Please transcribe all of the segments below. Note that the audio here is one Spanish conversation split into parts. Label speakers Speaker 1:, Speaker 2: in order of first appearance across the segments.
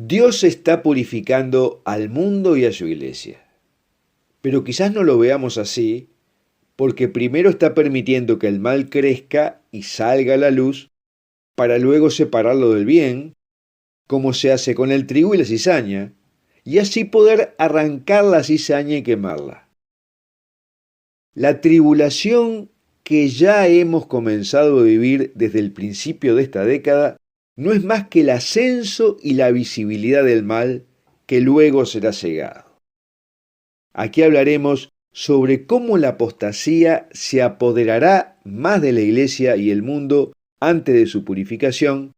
Speaker 1: Dios está purificando al mundo y a su iglesia. Pero quizás no lo veamos así, porque primero está permitiendo que el mal crezca y salga a la luz, para luego separarlo del bien, como se hace con el trigo y la cizaña, y así poder arrancar la cizaña y quemarla. La tribulación que ya hemos comenzado a vivir desde el principio de esta década no es más que el ascenso y la visibilidad del mal que luego será cegado. Aquí hablaremos sobre cómo la apostasía se apoderará más de la iglesia y el mundo antes de su purificación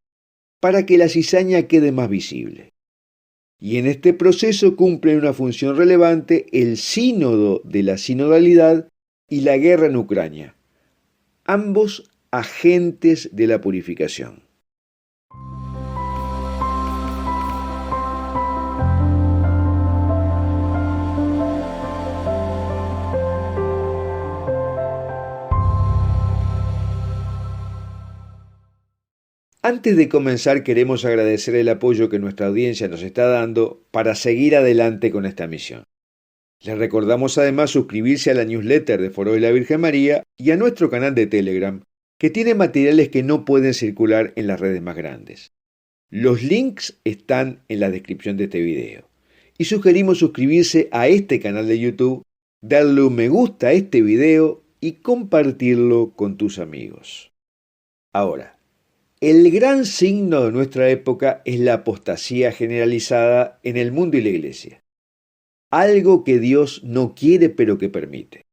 Speaker 1: para que la cizaña quede más visible. Y en este proceso cumple una función relevante el sínodo de la sinodalidad y la guerra en Ucrania, ambos agentes de la purificación. Antes de comenzar, queremos agradecer el apoyo que nuestra audiencia nos está dando para seguir adelante con esta misión. Les recordamos además suscribirse a la newsletter de Foro de la Virgen María y a nuestro canal de Telegram, que tiene materiales que no pueden circular en las redes más grandes. Los links están en la descripción de este video. Y sugerimos suscribirse a este canal de YouTube, darle un me gusta a este video y compartirlo con tus amigos. Ahora, el gran signo de nuestra época es la apostasía generalizada en el mundo y la iglesia. Algo que Dios no quiere pero que permite.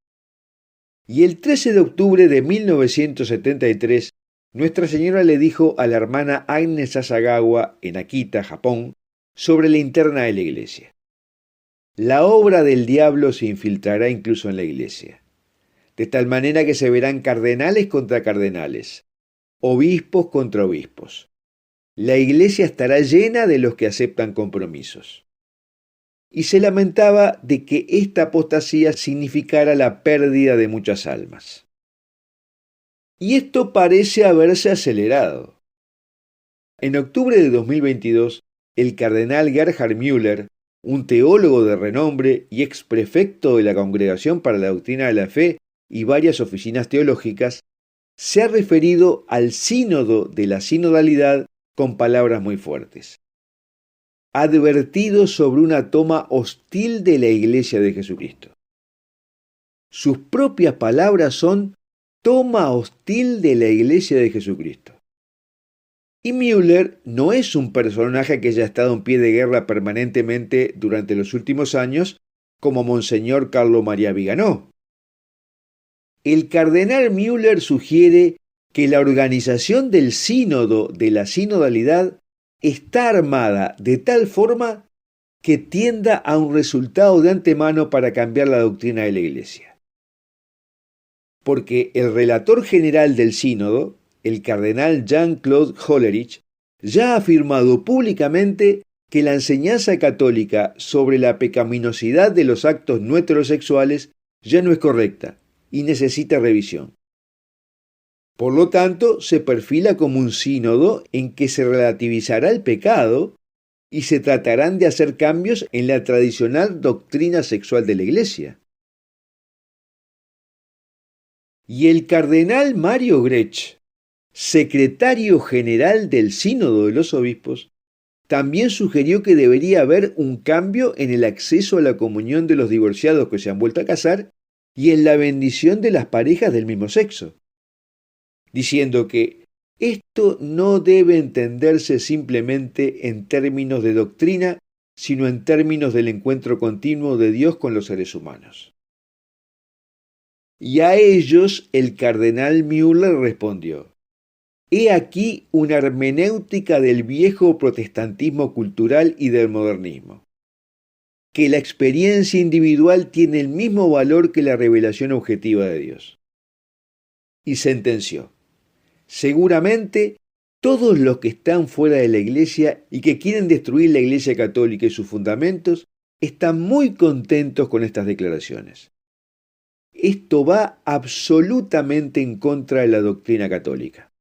Speaker 1: Y el 13 de octubre de 1973, Nuestra Señora le dijo a la hermana Agnes Asagawa en Akita, Japón, sobre la interna de la iglesia. La obra del diablo se infiltrará incluso en la iglesia, de tal manera que se verán cardenales contra cardenales, obispos contra obispos. La iglesia estará llena de los que aceptan compromisos. Y se lamentaba de que esta apostasía significara la pérdida de muchas almas. Y esto parece haberse acelerado. En octubre de 2022, el cardenal Gerhard Müller, un teólogo de renombre y exprefecto de la Congregación para la Doctrina de la Fe y varias oficinas teológicas, se ha referido al sínodo de la sinodalidad con palabras muy fuertes. Ha advertido sobre una toma hostil de la Iglesia de Jesucristo. Sus propias palabras son toma hostil de la Iglesia de Jesucristo. Y Müller no es un personaje que haya estado en pie de guerra permanentemente durante los últimos años como Monseñor Carlo María Viganò. El cardenal Müller sugiere que la organización del sínodo de la sinodalidad está armada de tal forma que tienda a un resultado de antemano para cambiar la doctrina de la Iglesia. Porque el relator general del sínodo, el cardenal Jean-Claude Hollerich, ya ha afirmado públicamente que la enseñanza católica sobre la pecaminosidad de los actos no heterosexuales ya no es correcta y necesita revisión. Por lo tanto, se perfila como un sínodo en que se relativizará el pecado y se tratarán de hacer cambios en la tradicional doctrina sexual de la Iglesia. Y el cardenal Mario Grech, secretario general del Sínodo de los Obispos, también sugirió que debería haber un cambio en el acceso a la comunión de los divorciados que se han vuelto a casar y en la bendición de las parejas del mismo sexo, diciendo que esto no debe entenderse simplemente en términos de doctrina, sino en términos del encuentro continuo de Dios con los seres humanos. Y a ellos el cardenal Müller respondió: he aquí una hermenéutica del viejo protestantismo cultural y del modernismo, que la experiencia individual tiene el mismo valor que la revelación objetiva de Dios. Y sentenció: seguramente todos los que están fuera de la Iglesia y que quieren destruir la Iglesia católica y sus fundamentos están muy contentos con estas declaraciones. Esto va absolutamente en contra de la doctrina católica.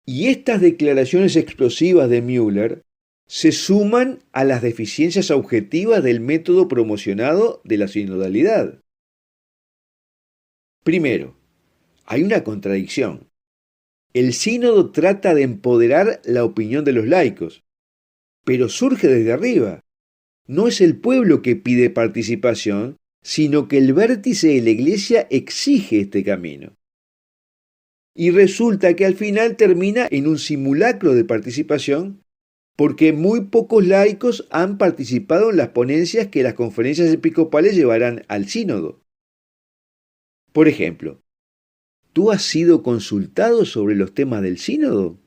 Speaker 1: Y estas declaraciones explosivas de Müller se suman a las deficiencias objetivas del método promocionado de la sinodalidad. Primero, hay una contradicción. El sínodo trata de empoderar la opinión de los laicos, pero surge desde arriba. No es el pueblo que pide participación, sino que el vértice de la Iglesia exige este camino. Y resulta que al final termina en un simulacro de participación porque muy pocos laicos han participado en las ponencias que las conferencias episcopales llevarán al sínodo. Por ejemplo, ¿tú has sido consultado sobre los temas del sínodo?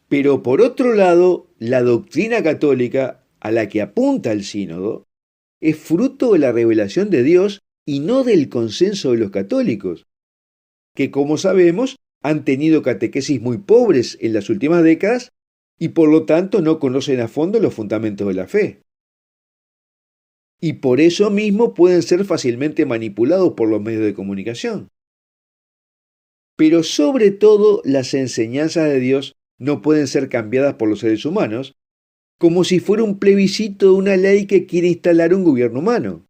Speaker 1: Pero por otro lado, la doctrina católica a la que apunta el sínodo es fruto de la revelación de Dios y no del consenso de los católicos, que como sabemos han tenido catequesis muy pobres en las últimas décadas y por lo tanto no conocen a fondo los fundamentos de la fe. Y por eso mismo pueden ser fácilmente manipulados por los medios de comunicación. Pero sobre todo las enseñanzas de Dios no pueden ser cambiadas por los seres humanos, como si fuera un plebiscito de una ley que quiere instalar un gobierno humano.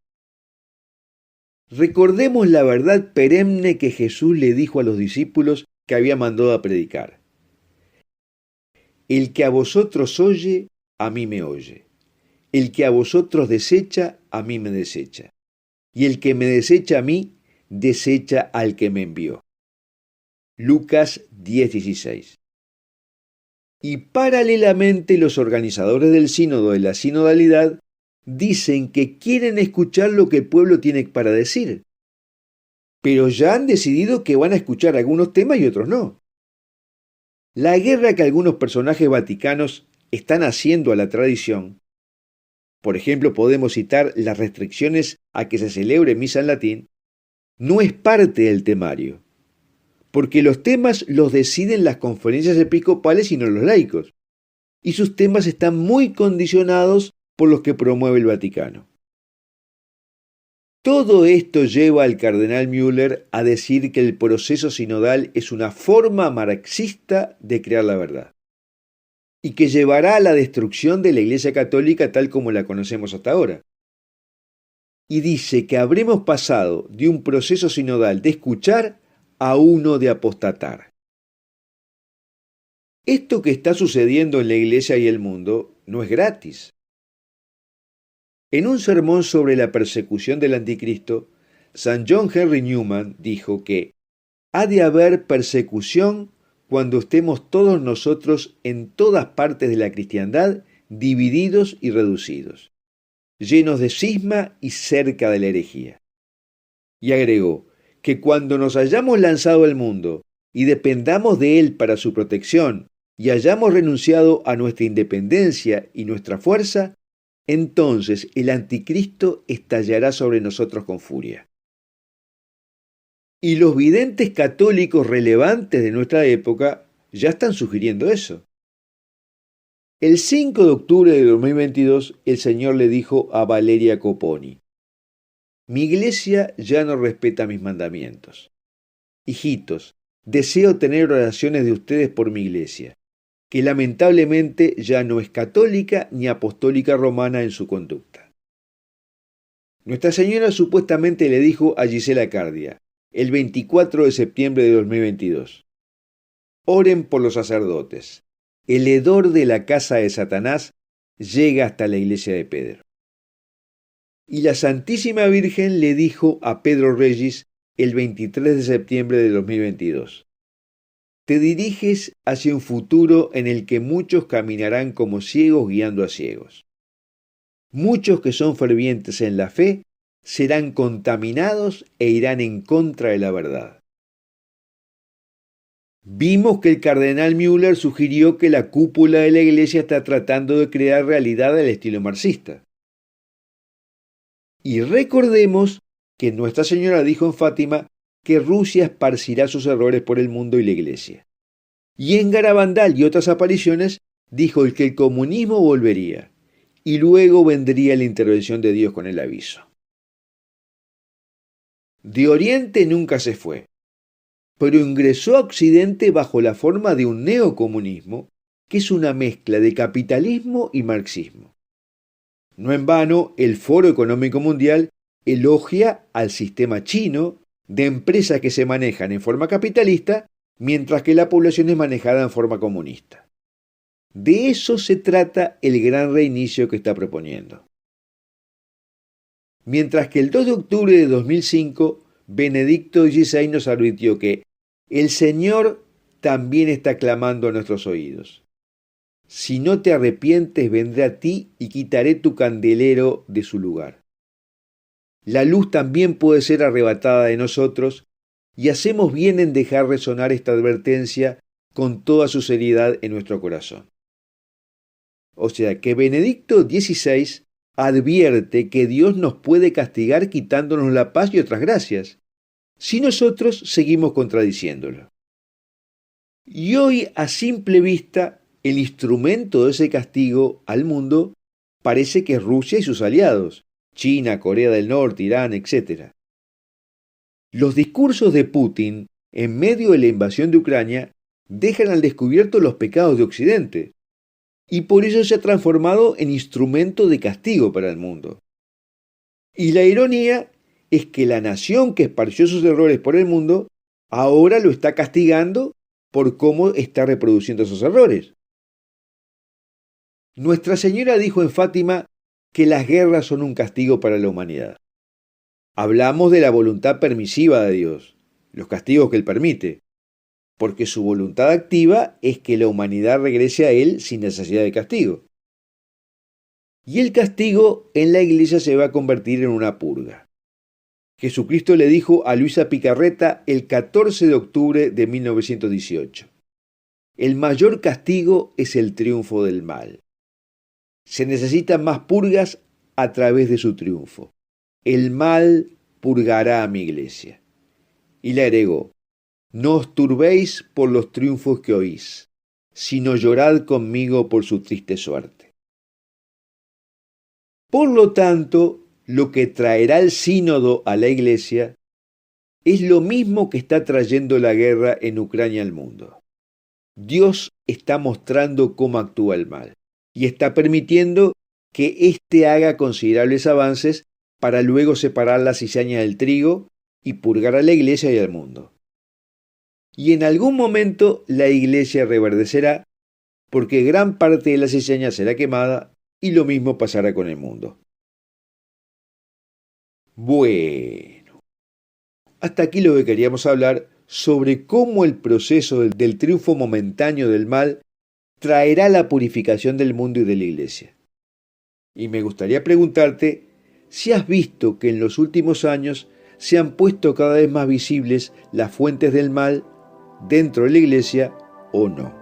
Speaker 1: Recordemos la verdad perenne que Jesús le dijo a los discípulos que había mandado a predicar. El que a vosotros oye, a mí me oye. El que a vosotros desecha, a mí me desecha. Y el que me desecha a mí, desecha al que me envió. Lucas 10:16. Y paralelamente los organizadores del sínodo de la sinodalidad dicen que quieren escuchar lo que el pueblo tiene para decir, pero ya han decidido que van a escuchar algunos temas y otros no. La guerra que algunos personajes vaticanos están haciendo a la tradición, por ejemplo podemos citar las restricciones a que se celebre misa en latín, no es parte del temario, porque los temas los deciden las conferencias episcopales y no los laicos, y sus temas están muy condicionados por los que promueve el Vaticano. Todo esto lleva al cardenal Müller a decir que el proceso sinodal es una forma marxista de crear la verdad y que llevará a la destrucción de la Iglesia Católica tal como la conocemos hasta ahora. Y dice que habremos pasado de un proceso sinodal de escuchar a uno de apostatar. Esto que está sucediendo en la Iglesia y el mundo no es gratis. En un sermón sobre la persecución del anticristo, San John Henry Newman dijo que ha de haber persecución cuando estemos todos nosotros en todas partes de la cristiandad divididos y reducidos, llenos de cisma y cerca de la herejía. Y agregó que cuando nos hayamos lanzado al mundo y dependamos de él para su protección y hayamos renunciado a nuestra independencia y nuestra fuerza, entonces el anticristo estallará sobre nosotros con furia. Y los videntes católicos relevantes de nuestra época ya están sugiriendo eso. El 5 de octubre de 2022, el Señor le dijo a Valeria Coponi: mi iglesia ya no respeta mis mandamientos. Hijitos, deseo tener oraciones de ustedes por mi iglesia, que lamentablemente ya no es católica ni apostólica romana en su conducta. Nuestra Señora supuestamente le dijo a Gisela Cardia, el 24 de septiembre de 2022, oren por los sacerdotes. El hedor de la casa de Satanás llega hasta la iglesia de Pedro. Y la Santísima Virgen le dijo a Pedro Regis el 23 de septiembre de 2022, te diriges hacia un futuro en el que muchos caminarán como ciegos guiando a ciegos. Muchos que son fervientes en la fe serán contaminados e irán en contra de la verdad. Vimos que el cardenal Müller sugirió que la cúpula de la Iglesia está tratando de crear realidad al estilo marxista. Y recordemos que Nuestra Señora dijo en Fátima que Rusia esparcirá sus errores por el mundo y la Iglesia. Y en Garabandal y otras apariciones dijo que el comunismo volvería y luego vendría la intervención de Dios con el aviso. De Oriente nunca se fue, pero ingresó a Occidente bajo la forma de un neocomunismo que es una mezcla de capitalismo y marxismo. No en vano, el Foro Económico Mundial elogia al sistema chino de empresas que se manejan en forma capitalista, mientras que la población es manejada en forma comunista. De eso se trata el gran reinicio que está proponiendo. Mientras que el 2 de octubre de 2005, Benedicto XVI nos advirtió que el Señor también está clamando a nuestros oídos. Si no te arrepientes, vendré a ti y quitaré tu candelero de su lugar. La luz también puede ser arrebatada de nosotros y hacemos bien en dejar resonar esta advertencia con toda su seriedad en nuestro corazón. O sea que Benedicto XVI advierte que Dios nos puede castigar quitándonos la paz y otras gracias, si nosotros seguimos contradiciéndolo. Y hoy, a simple vista, el instrumento de ese castigo al mundo parece que es Rusia y sus aliados, China, Corea del Norte, Irán, etc. Los discursos de Putin, en medio de la invasión de Ucrania, dejan al descubierto los pecados de Occidente, y por eso se ha transformado en instrumento de castigo para el mundo. Y la ironía es que la nación que esparció sus errores por el mundo, ahora lo está castigando por cómo está reproduciendo esos errores. Nuestra Señora dijo en Fátima que las guerras son un castigo para la humanidad. Hablamos de la voluntad permisiva de Dios, los castigos que Él permite, porque su voluntad activa es que la humanidad regrese a Él sin necesidad de castigo. Y el castigo en la Iglesia se va a convertir en una purga. Jesucristo le dijo a Luisa Picarreta el 14 de octubre de 1918: el mayor castigo es el triunfo del mal. Se necesitan más purgas a través de su triunfo. El mal purgará a mi Iglesia. Y le agregó: no os turbéis por los triunfos que oís, sino llorad conmigo por su triste suerte. Por lo tanto, lo que traerá el sínodo a la Iglesia es lo mismo que está trayendo la guerra en Ucrania al mundo. Dios está mostrando cómo actúa el mal y está permitiendo que éste haga considerables avances para luego separar la cizaña del trigo y purgar a la Iglesia y al mundo. Y en algún momento la Iglesia reverdecerá, porque gran parte de la cizaña será quemada y lo mismo pasará con el mundo. Bueno, hasta aquí lo que queríamos hablar sobre cómo el proceso del triunfo momentáneo del mal traerá la purificación del mundo y de la Iglesia. Y me gustaría preguntarte si has visto que en los últimos años se han puesto cada vez más visibles las fuentes del mal dentro de la Iglesia o no.